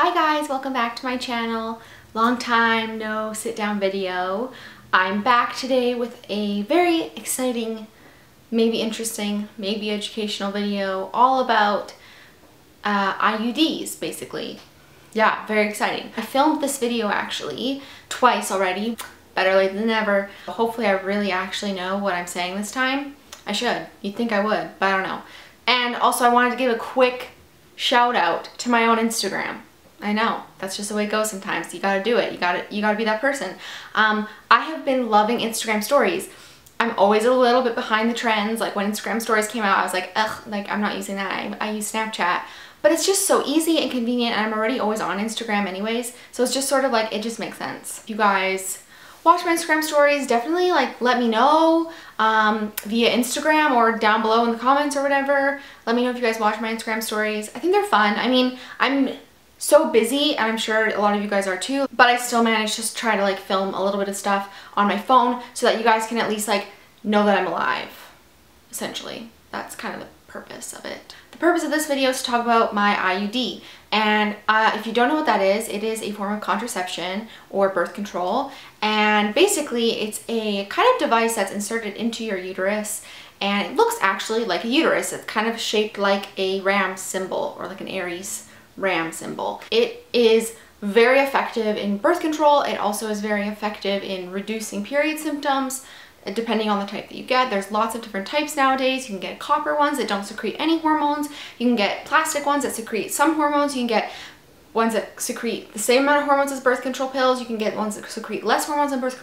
Hi guys, welcome back to my channel. Long time no sit down video. I'm back today with a very exciting, maybe interesting, maybe educational video all about IUDs basically. Yeah, very exciting. I filmed this video actually twice already. Better late than never. Hopefully I really actually know what I'm saying this time. I should. You'd think I would, but I don't know. And also I wanted to give a quick shout out to my own Instagram. I know, that's just the way it goes sometimes. You gotta do it. You gotta be that person. I have been loving Instagram stories. I'm always a little bit behind the trends. Like when Instagram stories came out, I was like, ugh, like I'm not using that. I use Snapchat. But it's just so easy and convenient, and I'm already always on Instagram anyways. So it's just sort of like, it just makes sense. If you guys watch my Instagram stories, definitely like let me know via Instagram or down below in the comments or whatever. Let me know if you guys watch my Instagram stories. I think they're fun. I mean, I'm so busy, and I'm sure a lot of you guys are too, but I still manage to try to like film a little bit of stuff on my phone so that you guys can at least like know that I'm alive, essentially. That's kind of the purpose of it. The purpose of this video is to talk about my IUD, and if you don't know what that is, it is a form of contraception or birth control, and basically it's a kind of device that's inserted into your uterus, and it looks actually like a uterus. It's kind of shaped like a ram symbol, or like an Aries ram symbol. It is very effective in birth control. It also is very effective in reducing period symptoms, depending on the type that you get. There's lots of different types nowadays. You can get copper ones that don't secrete any hormones. You can get plastic ones that secrete some hormones. You can get ones that secrete the same amount of hormones as birth control pills. You can get ones that secrete less hormones than birth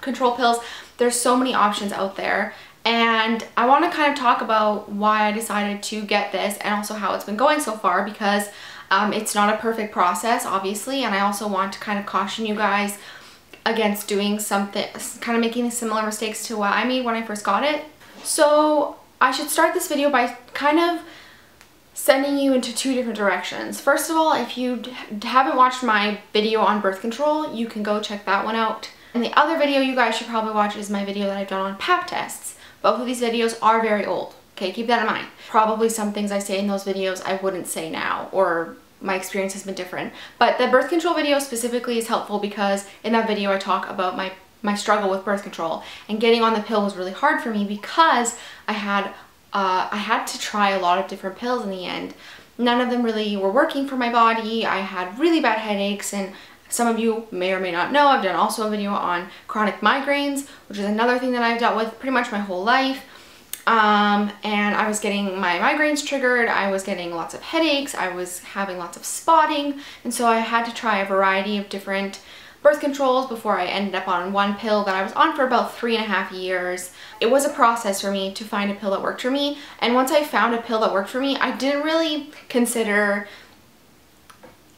control pills. There's so many options out there. And I want to kind of talk about why I decided to get this, and also how it's been going so far, because it's not a perfect process, obviously, and I also want to kind of caution you guys against doing something, kind of making similar mistakes to what I made when I first got it. So I should start this video by kind of sending you into two different directions. First of all, if you haven't watched my video on birth control, you can go check that one out. And the other video you guys should probably watch is my video that I've done on pap tests. Both of these videos are very old. Okay, keep that in mind. Probably some things I say in those videos I wouldn't say now, or my experience has been different. But the birth control video specifically is helpful because in that video I talk about my struggle with birth control, and getting on the pill was really hard for me because I had to try a lot of different pills in the end. None of them really were working for my body. I had really bad headaches, and some of you may or may not know, I've done also a video on chronic migraines, which is another thing that I've dealt with pretty much my whole life. And I was getting my migraines triggered, I was getting lots of headaches, I was having lots of spotting, and so I had to try a variety of different birth controls before I ended up on one pill that I was on for about 3.5 years. It was a process for me to find a pill that worked for me, and once I found a pill that worked for me, I didn't really consider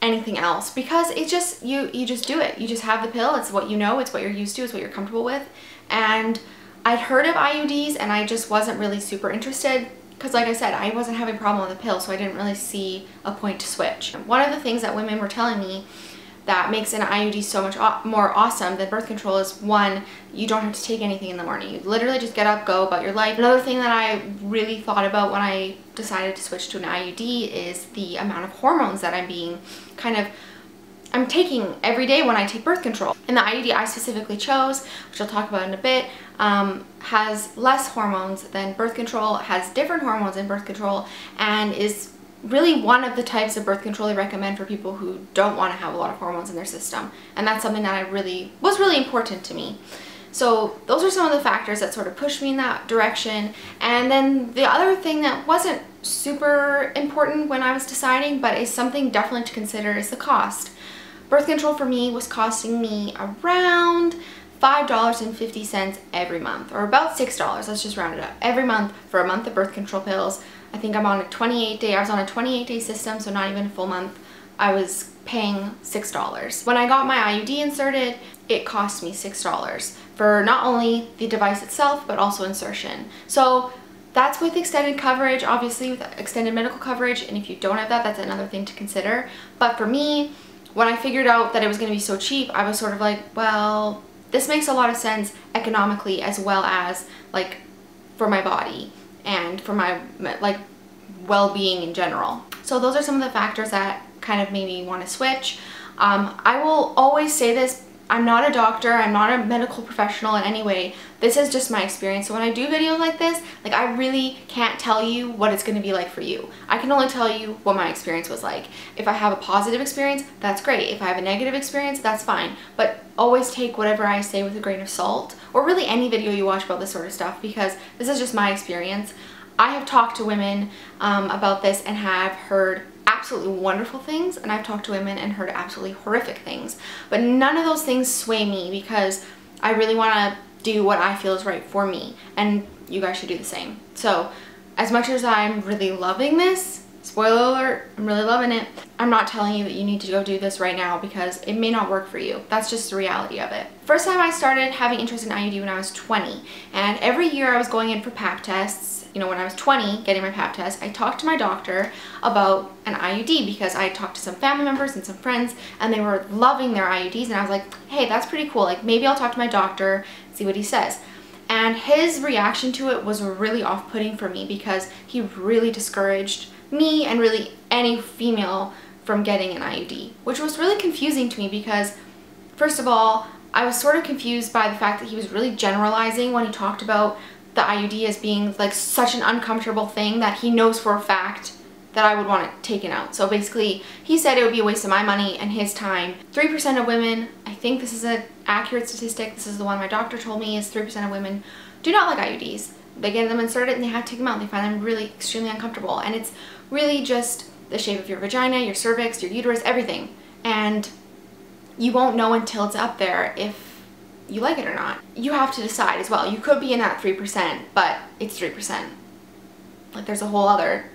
anything else, because it just, you just do it. You just have the pill, it's what you know, it's what you're used to, it's what you're comfortable with. And I'd heard of IUDs and I just wasn't really super interested because, like I said, I wasn't having a problem with the pill, so I didn't really see a point to switch. One of the things that women were telling me that makes an IUD so much more awesome than birth control is, one, you don't have to take anything in the morning. You literally just get up, go about your life. Another thing that I really thought about when I decided to switch to an IUD is the amount of hormones that I'm taking every day when I take birth control. And the IUD I specifically chose, which I'll talk about in a bit, has less hormones than birth control, has different hormones than birth control, and is really one of the types of birth control I recommend for people who don't want to have a lot of hormones in their system. And that's something that was really important to me. So those are some of the factors that sort of pushed me in that direction. And then the other thing that wasn't super important when I was deciding, but is something definitely to consider, is the cost. Birth control for me was costing me around $5.50 every month, or about $6, let's just round it up, every month for a month of birth control pills. I think I was on a 28-day system, so not even a full month. I was paying $6. When I got my IUD inserted, it cost me $6 for not only the device itself, but also insertion. So that's with extended coverage, obviously with extended medical coverage, and if you don't have that, that's another thing to consider. But for me, when I figured out that it was going to be so cheap, I was sort of like, well, this makes a lot of sense economically, as well as like for my body and for my like well-being in general. So those are some of the factors that kind of made me want to switch. I will always say this, I'm not a doctor, I'm not a medical professional in any way. This is just my experience. So when I do videos like this, like I really can't tell you what it's going to be like for you. I can only tell you what my experience was like. If I have a positive experience, that's great. If I have a negative experience, that's fine. But always take whatever I say with a grain of salt, or really any video you watch about this sort of stuff, because this is just my experience. I have talked to women about this and have heard absolutely wonderful things, and I've talked to women and heard absolutely horrific things, but none of those things sway me, because I really want to do what I feel is right for me, and you guys should do the same. So as much as I'm really loving this, spoiler alert, I'm really loving it, I'm not telling you that you need to go do this right now, because it may not work for you. That's just the reality of it. First time I started having interest in IUD when I was 20, and every year I was going in for pap tests. You know, when I was 20, getting my pap test, I talked to my doctor about an IUD, because I talked to some family members and some friends, and they were loving their IUDs, and I was like, hey, that's pretty cool. Like, maybe I'll talk to my doctor, see what he says. And his reaction to it was really off-putting for me, because he really discouraged me and really any female from getting an IUD, which was really confusing to me, because first of all, I was sort of confused by the fact that he was really generalizing when he talked about the IUD as being like such an uncomfortable thing that he knows for a fact that I would want it taken out. So basically, he said it would be a waste of my money and his time. 3% of women, I think this is an accurate statistic, this is the one my doctor told me, is 3% of women do not like IUDs. They get them inserted and they have to take them out. They find them really extremely uncomfortable, and it's really just the shape of your vagina, your cervix, your uterus, everything. And you won't know until it's up there if you like it or not. You have to decide as well. You could be in that 3%, but it's 3%. Like, there's a whole other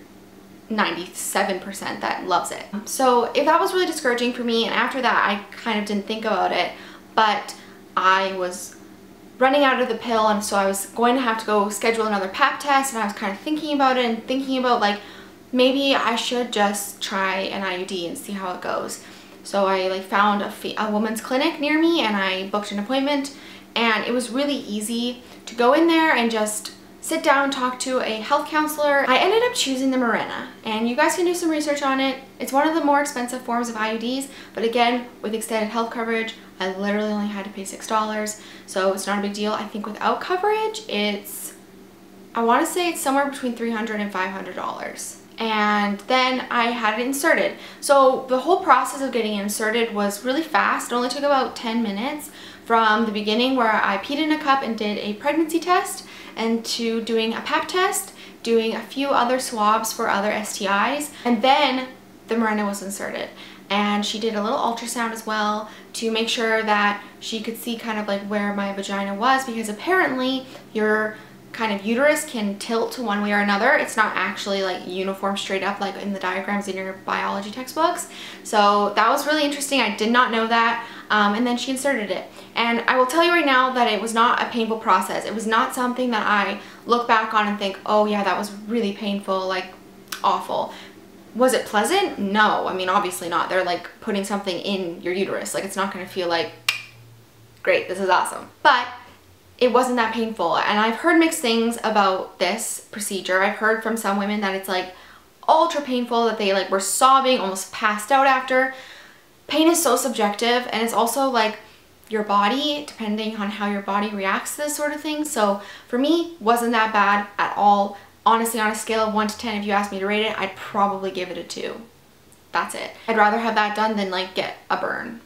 97% that loves it. So if that was really discouraging for me, and after that I kind of didn't think about it, but I was running out of the pill, and so I was going to have to go schedule another pap test, and I was kind of thinking about it and thinking about, like, maybe I should just try an IUD and see how it goes. So I like found a woman's clinic near me, and I booked an appointment, and it was really easy to go in there and just sit down, talk to a health counselor. I ended up choosing the Mirena, and you guys can do some research on it. It's one of the more expensive forms of IUDs, but again, with extended health coverage, I literally only had to pay $6, so it's not a big deal. I think without coverage, I want to say it's somewhere between $300 and $500. And then I had it inserted. So the whole process of getting it inserted was really fast. It only took about 10 minutes from the beginning, where I peed in a cup and did a pregnancy test, and to doing a pap test, doing a few other swabs for other STIs, and then the Mirena was inserted. And she did a little ultrasound as well to make sure that she could see kind of like where my vagina was, because apparently your kind of uterus can tilt to one way or another. It's not actually like uniform straight up like in the diagrams in your biology textbooks. So that was really interesting. I did not know that. And then she inserted it. And I will tell you right now that it was not a painful process. It was not something that I look back on and think, oh yeah, that was really painful, like awful. Was it pleasant? No, I mean, obviously not. They're like putting something in your uterus. Like, it's not gonna feel like, great, this is awesome. But it wasn't that painful, and I've heard mixed things about this procedure. I've heard from some women that it's like ultra painful, that they like were sobbing, almost passed out after. Pain is so subjective, and it's also like your body, depending on how your body reacts to this sort of thing. So for me, wasn't that bad at all. Honestly, on a scale of 1 to 10, if you asked me to rate it, I'd probably give it a 2. That's it. I'd rather have that done than like get a burn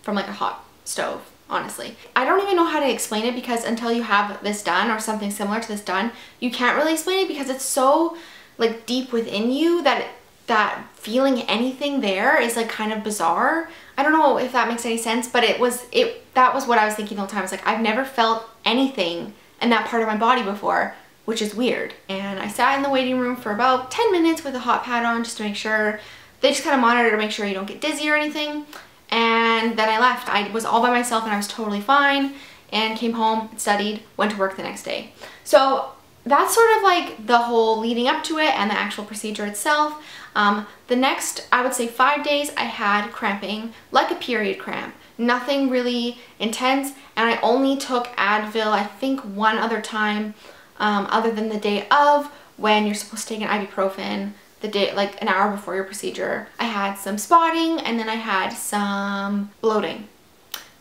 from like a hot stove. Honestly, I don't even know how to explain it, because until you have this done or something similar to this done, you can't really explain it, because it's so like deep within you that that feeling anything there is like kind of bizarre. I don't know if that makes any sense, but that was what I was thinking the whole time. It's like, I've never felt anything in that part of my body before, which is weird. And I sat in the waiting room for about 10 minutes with a hot pad on, just to make sure. They just kind of monitor to make sure you don't get dizzy or anything. And then I left. I was all by myself, and I was totally fine, and came home, studied, went to work the next day. So that's sort of like the whole leading up to it and the actual procedure itself. The next, I would say 5 days, I had cramping, like a period cramp. Nothing really intense, and I only took Advil, I think, one other time, other than the day of, when you're supposed to take an ibuprofen the day, like an hour before your procedure. I had some spotting and then I had some bloating.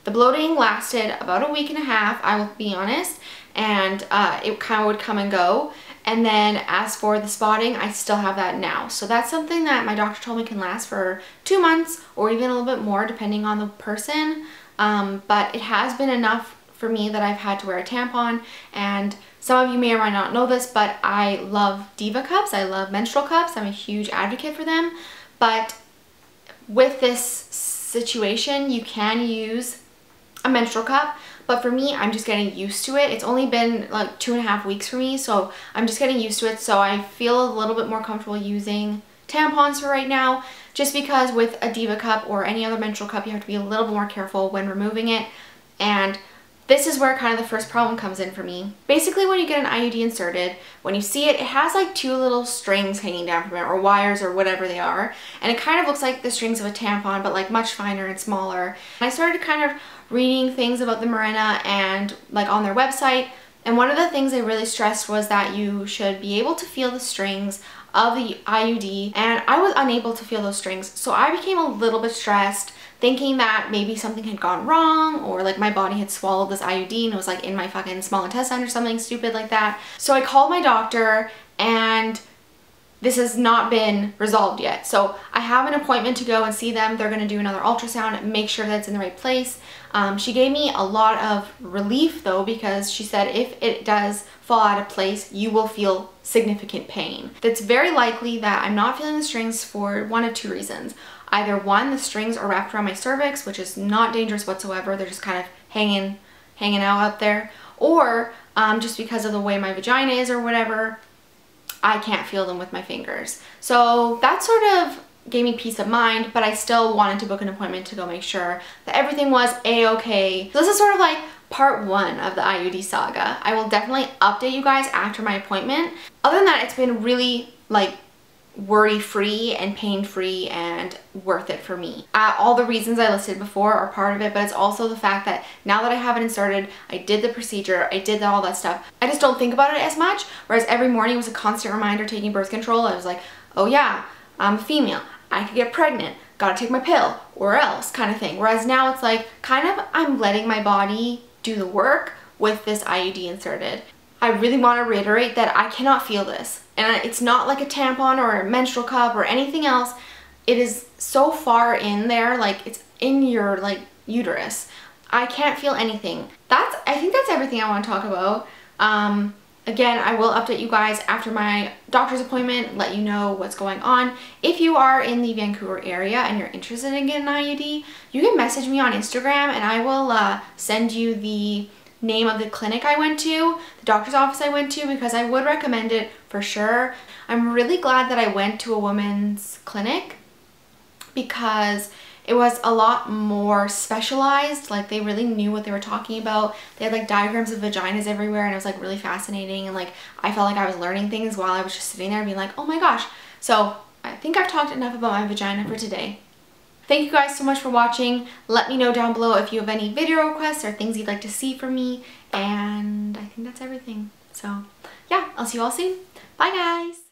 The bloating lasted about a week and a half, I will be honest, and it kind of would come and go. And then as for the spotting, I still have that now. So that's something that my doctor told me can last for 2 months or even a little bit more depending on the person. But it has been enough for me that I've had to wear a tampon. And some of you may or might not know this, but I love Diva cups. I love menstrual cups. I'm a huge advocate for them. But with this situation, you can use a menstrual cup, but for me, I'm just getting used to it. It's only been like 2.5 weeks for me, so I'm just getting used to it. So I feel a little bit more comfortable using tampons for right now, just because with a Diva cup or any other menstrual cup, you have to be a little bit more careful when removing it. And this is where kind of the first problem comes in for me. Basically, when you get an IUD inserted, when you see it, it has like 2 little strings hanging down from it, or wires or whatever they are. And it kind of looks like the strings of a tampon, but like much finer and smaller. And I started kind of reading things about the Mirena and like on their website. And one of the things they really stressed was that you should be able to feel the strings of the IUD. And I was unable to feel those strings. So I became a little bit stressed, thinking that maybe something had gone wrong, or like my body had swallowed this IUD and it was like in my fucking small intestine or something stupid like that. So I called my doctor and this has not been resolved yet. So I have an appointment to go and see them. They're gonna do another ultrasound and make sure that it's in the right place. She gave me a lot of relief though, because she said if it does fall out of place, you will feel significant pain. It's very likely that I'm not feeling the strings for one of 2 reasons. Either one, the strings are wrapped around my cervix, which is not dangerous whatsoever. They're just kind of hanging out there. Or just because of the way my vagina is or whatever, I can't feel them with my fingers. So that sort of gave me peace of mind, but I still wanted to book an appointment to go make sure that everything was a-okay. So this is sort of like part 1 of the IUD saga. I will definitely update you guys after my appointment. Other than that, it's been really like worry-free and pain-free and worth it for me. All the reasons I listed before are part of it, but it's also the fact that now that I have it inserted, I did the procedure, I did all that stuff, I just don't think about it as much, whereas every morning was a constant reminder taking birth control. I was like, oh yeah, I'm a female, I could get pregnant, gotta take my pill, or else kind of thing. Whereas now it's like, kind of I'm letting my body do the work with this IUD inserted. I really want to reiterate that I cannot feel this. And it's not like a tampon or a menstrual cup or anything else. It is so far in there, like it's in your like uterus. I can't feel anything. I think that's everything I want to talk about. Again, I will update you guys after my doctor's appointment, let you know what's going on. If you are in the Vancouver area and you're interested in getting an IUD, you can message me on Instagram and I will send you the name of the clinic I went to, the doctor's office I went to, because I would recommend it for sure. I'm really glad that I went to a women's clinic because it was a lot more specialized. Like they really knew what they were talking about. They had like diagrams of vaginas everywhere and it was like really fascinating, and like I felt like I was learning things while I was just sitting there being like, oh my gosh. So I think I've talked enough about my vagina for today. Thank you guys so much for watching. Let me know down below if you have any video requests or things you'd like to see from me. And I think that's everything. So yeah, I'll see you all soon. Bye guys.